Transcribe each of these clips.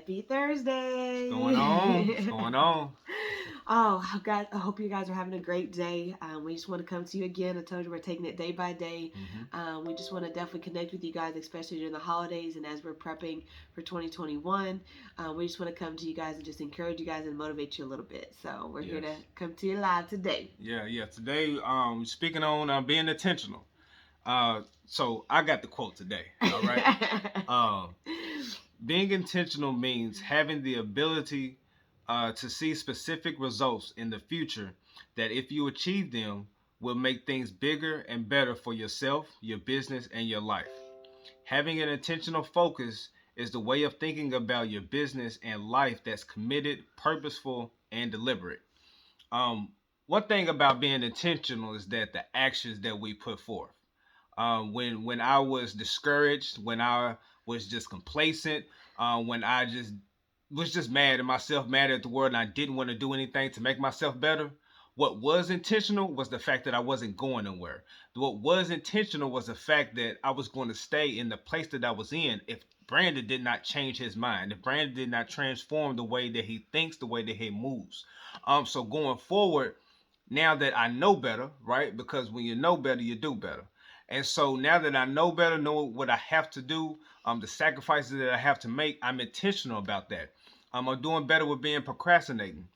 Happy Thursday. What's going on? What's going on? Oh, God, I hope you guys are having a great day. We just want to come to you again. I told you we're taking it day by day. Hmm. We just want to definitely connect with you guys, especially during the holidays and as we're prepping for 2021. We just want to come to you guys and just encourage you guys and motivate you a little bit. So we're here to Yes. come to you live today. Yeah. Today, speaking on being intentional. So I got the quote today. All right. Uh, Being intentional means having the ability to see specific results in the future that, if you achieve them, will make things bigger and better for yourself, your business, and your life. Having an intentional focus is the way of thinking about your business and life that's committed, purposeful, and deliberate. Um, One thing about being intentional is that the actions that we put forth. When I was discouraged, when I was just complacent, when I just was just mad at myself, mad at the world, and I didn't want to do anything to make myself better. What was intentional was the fact that I wasn't going nowhere. What was intentional was the fact that I was going to stay in the place that I was in if Brandon did not change his mind, if Brandon did not transform the way that he thinks, the way that he moves. So going forward, now that I know better, right? Because when you know better, you do better. And so now that I know better, know what I have to do, the sacrifices that I have to make, I'm intentional about that. I'm doing better with being procrastinating.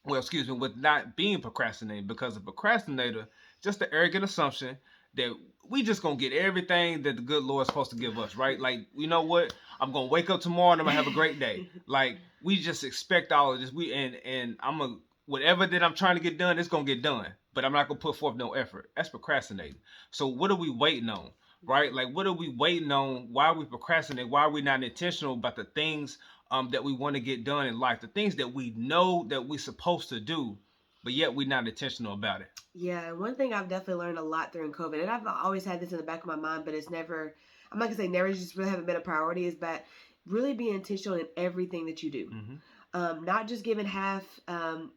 Well, excuse me, with not being procrastinating, because a procrastinator, just the arrogant assumption that we just gonna get everything that the good Lord's supposed to give us, right? Like, you know what? I'm gonna wake up tomorrow and I'm gonna have a great day. Like, we just expect all of this. And I'm gonna, whatever that I'm trying to get done, it's gonna get done. But I'm not gonna put forth no effort. That's procrastinating. So what are we waiting on? Right? Like, what are we waiting on? Why are we procrastinating? Why are we not intentional about the things that we want to get done in life, the things that we know that we're supposed to do, but yet we're not intentional about it. Yeah, one thing I've definitely learned a lot during COVID, and I've always had this in the back of my mind, but it's never, I'm not gonna say never, it's just really haven't been a priority, is that really be intentional in everything that you do. Mm-hmm. Not just giving half,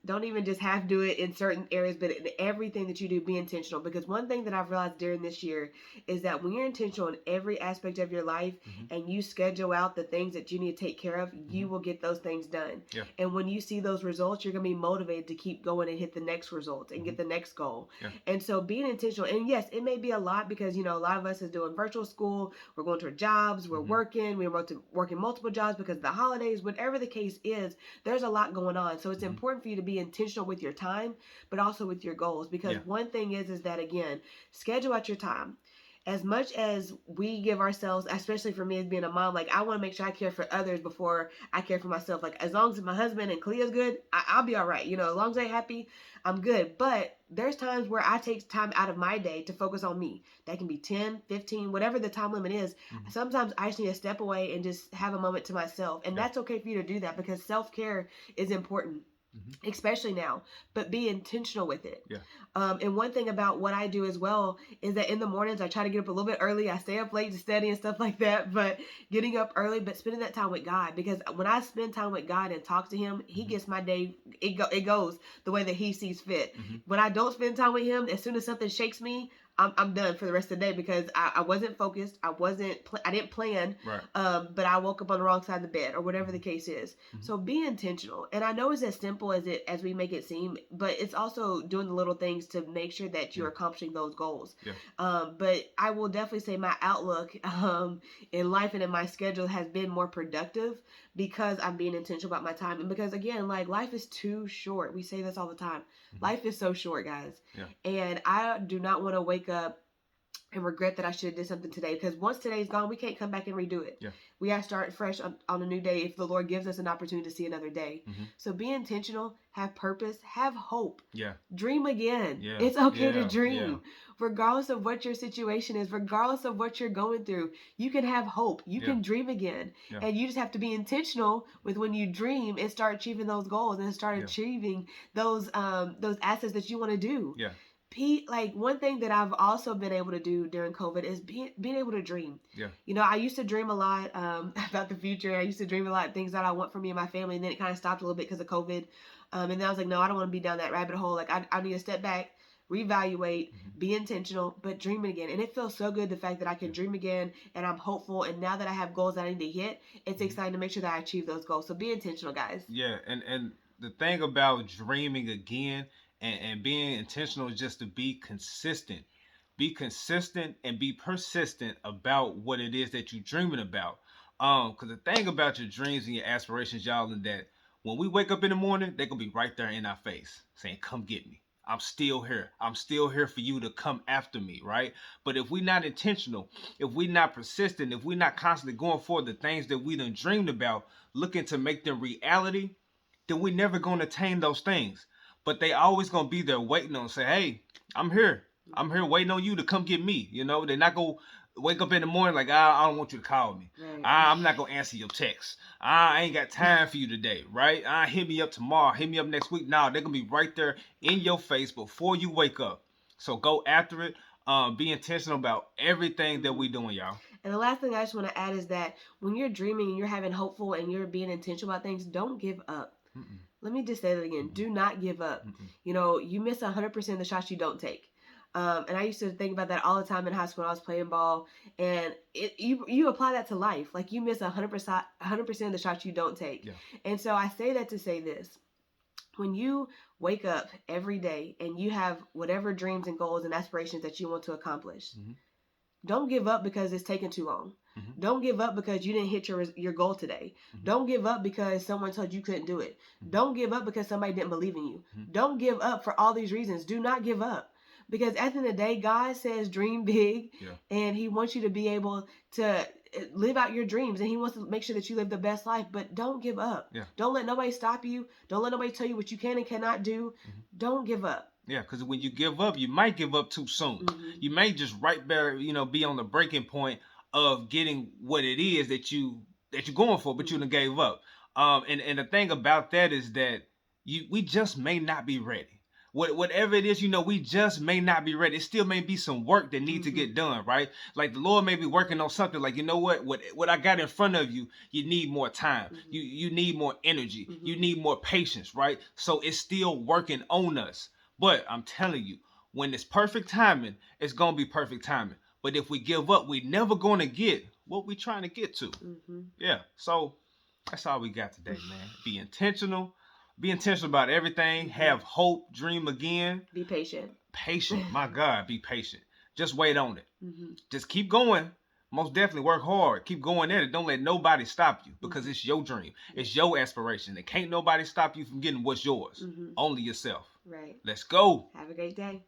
don't even just half do it in certain areas, but in everything that you do, be intentional. Because one thing that I've realized during this year is that when you're intentional in every aspect of your life Mm-hmm. and you schedule out the things that you need to take care of, you Mm-hmm. will get those things done. Yeah. And when you see those results, you're going to be motivated to keep going and hit the next results and Mm-hmm. get the next goal. Yeah. And so being intentional, and yes, it may be a lot because, a lot of us is doing virtual school, we're going to our jobs, we're Mm-hmm. working, we're working multiple jobs because of the holidays, whatever the case is, there's a lot going on. So it's Mm-hmm. important for you to be intentional with your time, but also with your goals. Because Yeah. one thing is that again, schedule out your time. As much as we give ourselves, especially for me as being a mom, like I want to make sure I care for others before I care for myself. Like as long as my husband and Clea's good, I'll be all right. As long as they're happy, I'm good. But there's times where I take time out of my day to focus on me. That can be 10, 15, whatever the time limit is. Mm-hmm. Sometimes I just need to step away and just have a moment to myself. And Yeah. that's okay for you to do that because self-care is important, Mm-hmm. especially now, but be intentional with it. Yeah. And one thing about what I do as well is that in the mornings I try to get up a little bit early. I stay up late to study and stuff like that, but getting up early, but spending that time with God, because when I spend time with God and talk to Him, He Mm-hmm. gets my day. It goes the way that He sees fit. Mm-hmm. When I don't spend time with Him, as soon as something shakes me, I'm done for the rest of the day because I wasn't focused. I didn't plan. Right. But I woke up on the wrong side of the bed or whatever the Mm-hmm. case is. Mm-hmm. So be intentional. And I know it's as simple as we make it seem, but it's also doing the little things to make sure that you're Yeah. accomplishing those goals. Yeah. But I will definitely say my outlook in life and in my schedule has been more productive because I'm being intentional about my time. And because again, like life is too short. We say this all the time. Mm-hmm. Life is so short, guys. Yeah. And I do not want to wake up and regret that I should have did something today, because once today's gone, we can't come back and redo it. Yeah. We got to start fresh on a new day if the Lord gives us an opportunity to see another day. Mm-hmm. So be intentional, have purpose, have hope. Yeah. Dream again. Yeah. It's okay to Yeah. dream. Regardless of what your situation is, regardless of what you're going through, you can have hope. You Yeah. can dream again. Yeah. And you just have to be intentional with when you dream and start achieving those goals and start Yeah. achieving those assets that you want to do. Yeah. Like one thing that I've also been able to do during COVID is being able to dream. Yeah. I used to dream a lot about the future. I used to dream a lot of things that I want for me and my family, and then it kind of stopped a little bit because of COVID. And then I was like, no, I don't want to be down that rabbit hole. Like I need to step back, reevaluate, be intentional, but dream it again. And it feels so good, the fact that I can dream again and I'm hopeful. And now that I have goals that I need to hit, it's exciting to make sure that I achieve those goals. So be intentional, guys. Yeah, and the thing about dreaming again and being intentional is just to be consistent. Be consistent and be persistent about what it is that you're dreaming about. Because the thing about your dreams and your aspirations, y'all, is that when we wake up in the morning, they're gonna be right there in our face saying, "Come get me. I'm still here. I'm still here for you to come after me," right? But if we're not intentional, if we're not persistent, if we're not constantly going for the things that we done dreamed about, looking to make them reality, then we're never gonna attain those things. But they always gonna be there waiting on, say, "Hey, I'm here. I'm here waiting on you to come get me." You know, they're not gonna wake up in the morning like, I don't want you to call me. Right. I'm not gonna answer your text. I ain't got time for you today, right? Hit me up tomorrow. Hit me up next week. No, they're gonna be right there in your face before you wake up. So go after it. Be intentional about everything that we doing, y'all. And the last thing I just want to add is that when you're dreaming and you're having hopeful and you're being intentional about things, don't give up. Mm-mm. Let me just say that again. Do not give up. Mm-mm. You know, you miss 100% of the shots you don't take. And I used to think about that all the time in high school when I was playing ball. And you apply that to life. Like, you miss 100% of the shots you don't take. Yeah. And so I say that to say this. When you wake up every day and you have whatever dreams and goals and aspirations that you want to accomplish, don't give up because it's taken too long. Don't give up because you didn't hit your goal today. Don't give up because someone told you couldn't do it. Don't give up because somebody didn't believe in you. Don't give up for all these reasons. Do not give up. Because at the end of the day, God says dream big, and he wants you to be able to live out your dreams, and he wants to make sure that you live the best life. But don't give up. Don't let nobody stop you. Don't let nobody tell you what you can and cannot do. Don't give up. Yeah, because when you give up, you might give up too soon. You may just right there, be on the breaking point of getting what it is that you're going for, but you done gave up. And the thing about that is that we just may not be ready. Whatever it is, we just may not be ready. It still may be some work that needs to get done, right? Like the Lord may be working on something like, what I got in front of you, you need more time. You need more energy. You need more patience, right? So it's still working on us. But I'm telling you, when it's perfect timing, it's going to be perfect timing. But if we give up, we're never going to get what we're trying to get to. Yeah. So that's all we got today, man. Be intentional. Be intentional about everything. Have hope. Dream again. Be patient. Patient. My God, be patient. Just wait on it. Just keep going. Most definitely work hard. Keep going at it. Don't let nobody stop you, because it's your dream. It's your aspiration. And can't nobody stop you from getting what's yours. Only yourself. Right. Let's go. Have a great day.